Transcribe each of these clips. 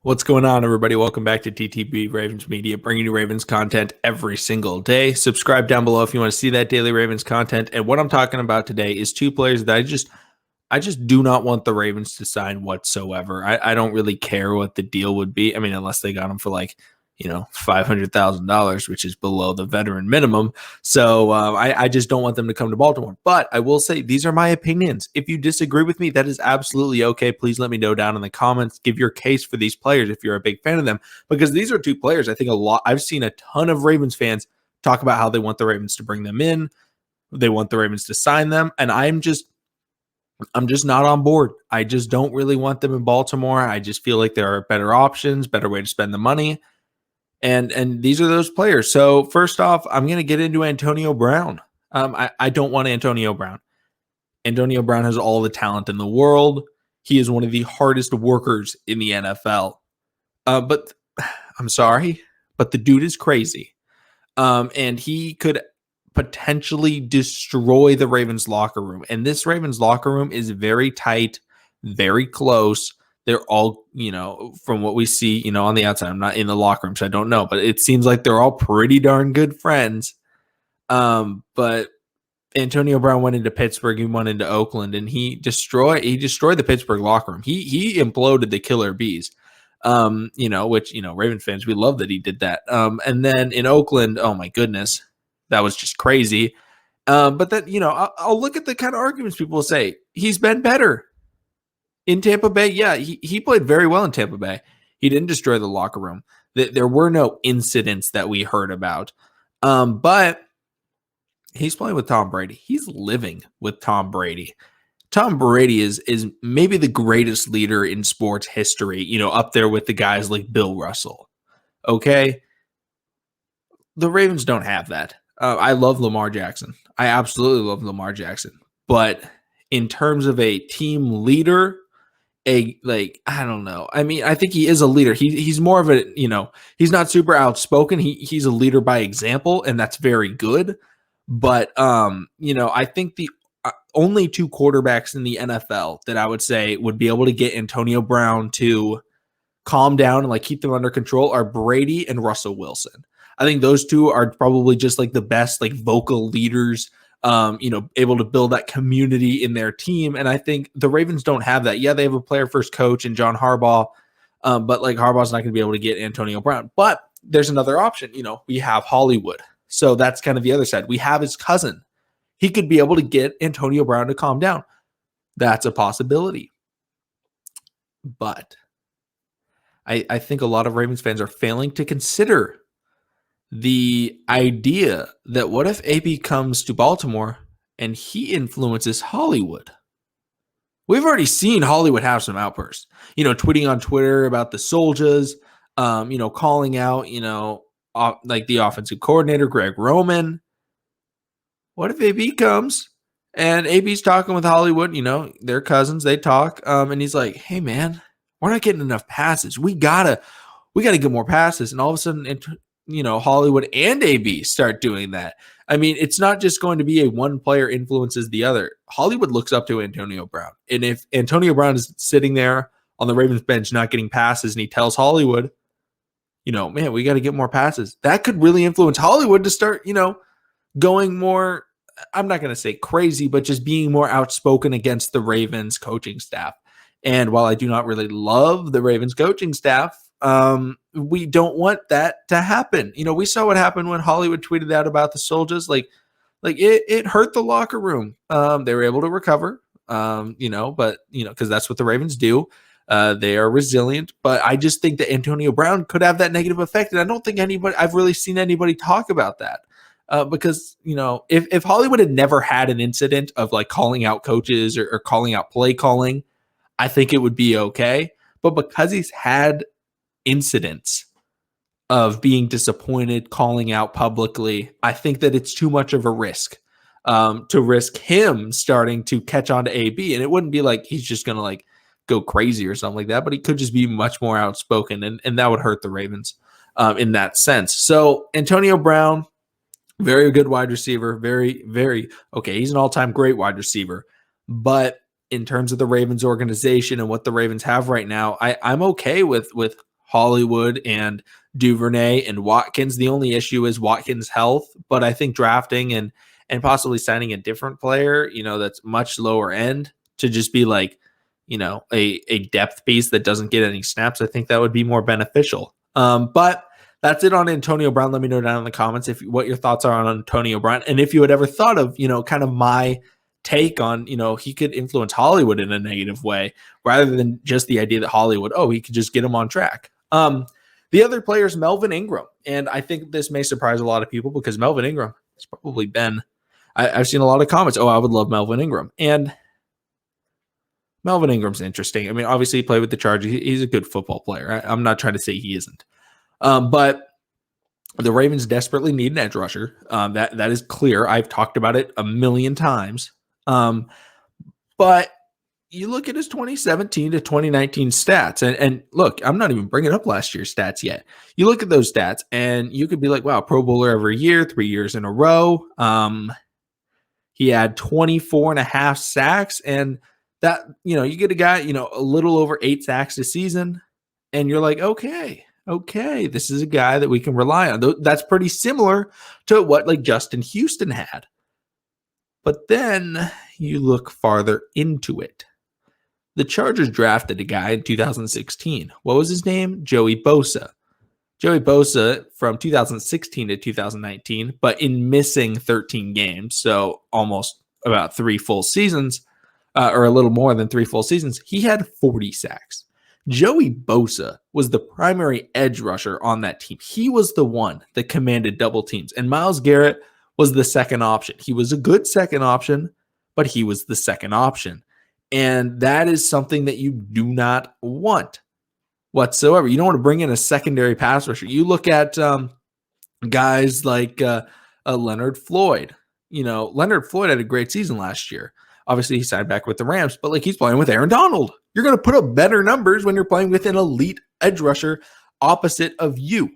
What's going on, everybody? Welcome back to TTB Ravens Media, bringing you Ravens content every single day. Subscribe down below if you want to see that daily Ravens content. And what I'm talking about today is two players that I just do not want the Ravens to sign whatsoever. I don't really care what the deal would be. I mean, unless they got him for $500,000, which is below the veteran minimum. So I just don't want them to come to Baltimore. But I will say these are my opinions. If you disagree with me, that is absolutely okay. Please let me know down in the comments. Give your case for these players if you're a big fan of them, because these are two players. I think I've seen a ton of Ravens fans talk about how they want the Ravens to bring them in. They want the Ravens to sign them. And I'm just not on board. I just don't really want them in Baltimore. I just feel like there are better options, better way to spend the money. And these are those players. So first off, I'm going to get into Antonio Brown. I don't want Antonio Brown. Antonio Brown has all the talent in the world. He is one of the hardest workers in the NFL. But I'm sorry, but the dude is crazy. And he could potentially destroy the Ravens locker room. And this Ravens locker room is very tight, very close. They're all, from what we see, on the outside. I'm not in the locker room, so I don't know. But it seems like they're all pretty darn good friends. But Antonio Brown went into Pittsburgh, he went into Oakland, and he destroyed the Pittsburgh locker room. He imploded the Killer Bees. Which Ravens fans, we love that he did that. And then in Oakland, oh my goodness, that was just crazy. But then, I'll look at the kind of arguments people will say. He's been better in Tampa Bay. Yeah, he played very well in Tampa Bay. He didn't destroy the locker room. There were no incidents that we heard about. But he's playing with Tom Brady. He's living with Tom Brady. Tom Brady is maybe the greatest leader in sports history, up there with the guys like Bill Russell. Okay? The Ravens don't have that. I love Lamar Jackson. I absolutely love Lamar Jackson. But in terms of a team leader, I don't know. I mean, I think he is a leader. He's more of a, he's not super outspoken. He's a leader by example, and that's very good. But, I think the only two quarterbacks in the NFL that I would say would be able to get Antonio Brown to calm down and keep them under control are Brady and Russell Wilson. I think those two are probably just the best vocal leaders, able to build that community in their team. And I think the Ravens don't have that. Yeah, they have a player first coach in John Harbaugh, but Harbaugh's not going to be able to get Antonio Brown. But there's another option. We have Hollywood. So that's kind of the other side. We have his cousin. He could be able to get Antonio Brown to calm down. That's a possibility. But I think a lot of Ravens fans are failing to consider the idea that what if AB comes to Baltimore and he influences Hollywood? We've already seen Hollywood have some outbursts, tweeting on Twitter about the soldiers, calling out, the offensive coordinator, Greg Roman. What if AB comes and AB's talking with Hollywood, they're cousins, they talk, and he's like, hey man, we're not getting enough passes. We gotta get more passes. And all of a sudden, Hollywood and AB start doing that. I mean, it's not just going to be a one player influences the other. Hollywood looks up to Antonio Brown. And if Antonio Brown is sitting there on the Ravens bench not getting passes and he tells Hollywood, man, we got to get more passes, that could really influence Hollywood to start, going more, I'm not going to say crazy, but just being more outspoken against the Ravens coaching staff. And while I do not really love the Ravens coaching staff, we don't want that to happen. We saw what happened when Hollywood tweeted out about the soldiers. It hurt the locker room. They were able to recover, because that's what the Ravens do. They are resilient, but I just think that Antonio Brown could have that negative effect. And I don't think I've really seen anybody talk about that. Because, if Hollywood had never had an incident of calling out coaches or calling out play calling, I think it would be okay. But because he's had incidents of being disappointed, calling out publicly, I think that it's too much of a risk to risk him starting to catch on to AB. And it wouldn't be like he's just going to go crazy or something like that, but he could just be much more outspoken, and that would hurt the Ravens in that sense. So Antonio Brown, very good wide receiver, very, very, okay, he's an all-time great wide receiver. But in terms of the Ravens organization and what the Ravens have right now, I'm okay with Hollywood and Duvernay and Watkins. The only issue is Watkins' health, but I think drafting and possibly signing a different player, that's much lower end to just be like, a depth piece that doesn't get any snaps, I think that would be more beneficial. But that's it on Antonio Brown. Let me know down in the comments what your thoughts are on Antonio Brown, and if you had ever thought of, kind of my take on, he could influence Hollywood in a negative way rather than just the idea that Hollywood, he could just get him on track. The other player is Melvin Ingram, and I think this may surprise a lot of people because Melvin Ingram has probably been, I've seen a lot of comments, I would love Melvin Ingram, and Melvin Ingram's interesting. I mean, obviously he played with the Chargers. He's a good football player. I'm not trying to say he isn't. But the Ravens desperately need an edge rusher. That is clear. I've talked about it a million times. But you look at his 2017 to 2019 stats, and look, I'm not even bringing up last year's stats yet. You look at those stats, and you could be like, wow, Pro Bowler every year, 3 years in a row. He had 24 and a half sacks, and that, you get a guy, a little over 8 sacks this season, and you're like, okay, this is a guy that we can rely on. That's pretty similar to what like Justin Houston had. But then you look farther into it. The Chargers drafted a guy in 2016. What was his name? Joey Bosa. Joey Bosa from 2016 to 2019, but in missing 13 games, so almost about 3 full seasons, or a little more than 3 full seasons, he had 40 sacks. Joey Bosa was the primary edge rusher on that team. He was the one that commanded double teams, and Myles Garrett was the second option. He was a good second option, but he was the second option. And that is something that you do not want whatsoever. You don't want to bring in a secondary pass rusher. You look at guys like Leonard Floyd. Leonard Floyd had a great season last year. Obviously, he signed back with the Rams, but he's playing with Aaron Donald. You're going to put up better numbers when you're playing with an elite edge rusher opposite of you.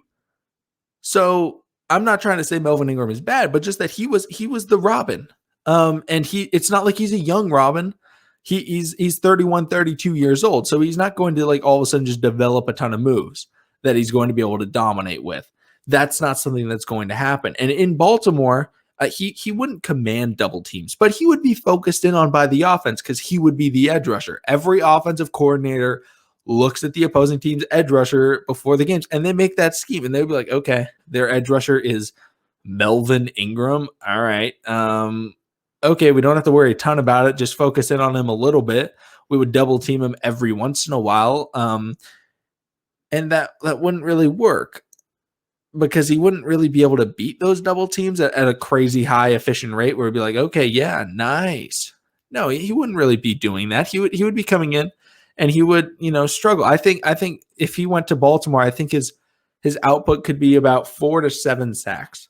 So I'm not trying to say Melvin Ingram is bad, but just that he was the Robin. And it's not like he's a young Robin. He's 31, 32 years old. So he's not going to all of a sudden just develop a ton of moves that he's going to be able to dominate with. That's not something that's going to happen. And in Baltimore, he wouldn't command double teams, but he would be focused in on by the offense because he would be the edge rusher. Every offensive coordinator looks at the opposing team's edge rusher before the games, and they make that scheme, and they'd be like, okay, their edge rusher is Melvin Ingram. All right. Okay, we don't have to worry a ton about it. Just focus in on him a little bit. We would double team him every once in a while. And that wouldn't really work, because he wouldn't really be able to beat those double teams at a crazy high efficient rate where it'd be like, okay, yeah, nice. No, he wouldn't really be doing that. He would be coming in and he would, struggle. I think if he went to Baltimore, I think his output could be about 4 to 7 sacks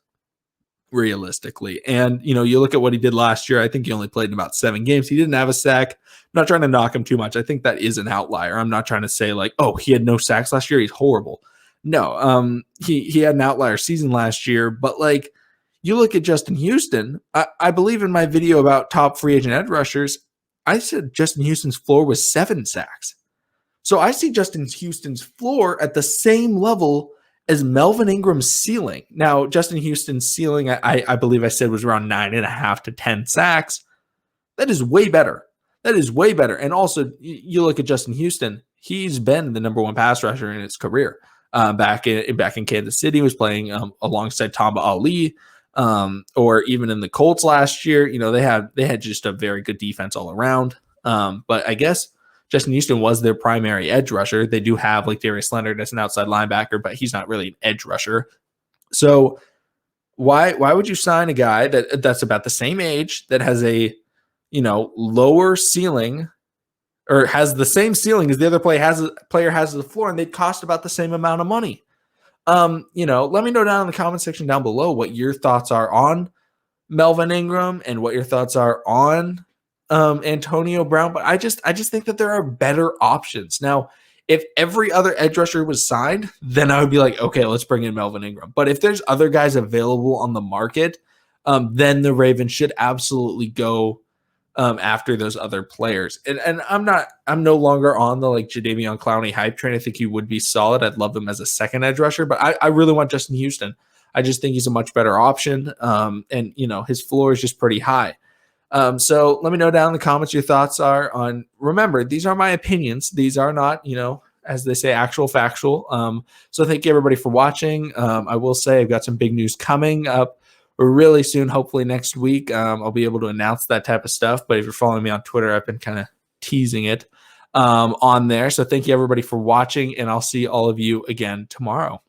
realistically. And, you look at what he did last year. I think he only played in about 7 games. He didn't have a sack. I'm not trying to knock him too much. I think that is an outlier. I'm not trying to say he had no sacks last year, he's horrible. No, he had an outlier season last year, but you look at Justin Houston, I believe in my video about top free agent edge rushers, I said Justin Houston's floor was 7 sacks. So I see Justin Houston's floor at the same level as Melvin Ingram's ceiling. Now, Justin Houston's ceiling, I believe I said was around 9.5 to 10 sacks. That is way better. And also, you look at Justin Houston, he's been the number 1 pass rusher in his career. Back in Kansas City, was playing alongside Tamba Ali, or even in the Colts last year. They had just a very good defense all around. But I guess Justin Houston was their primary edge rusher. They do have Darius Leonard as an outside linebacker, but he's not really an edge rusher. So why would you sign a guy that's about the same age, that has a lower ceiling, or has the same ceiling as the other player has the floor, and they cost about the same amount of money? Let me know down in the comment section down below what your thoughts are on Melvin Ingram and what your thoughts are on Antonio Brown. But I just think that there are better options. Now, if every other edge rusher was signed, then I would be like, okay, let's bring in Melvin Ingram. But if there's other guys available on the market, then the Ravens should absolutely go after those other players. And I'm no longer on the like Jadeveon Clowney hype train. I think he would be solid. I'd love him as a second edge rusher, but I really want Justin Houston. I just think he's a much better option. And his floor is just pretty high. So let me know down in the comments your thoughts are on. Remember, these are my opinions. These are not, as they say, actual factual. So thank you everybody for watching. I will say I've got some big news coming up really soon. Hopefully next week, I'll be able to announce that type of stuff. But if you're following me on Twitter, I've been kind of teasing it on there. So thank you everybody for watching, and I'll see all of you again tomorrow.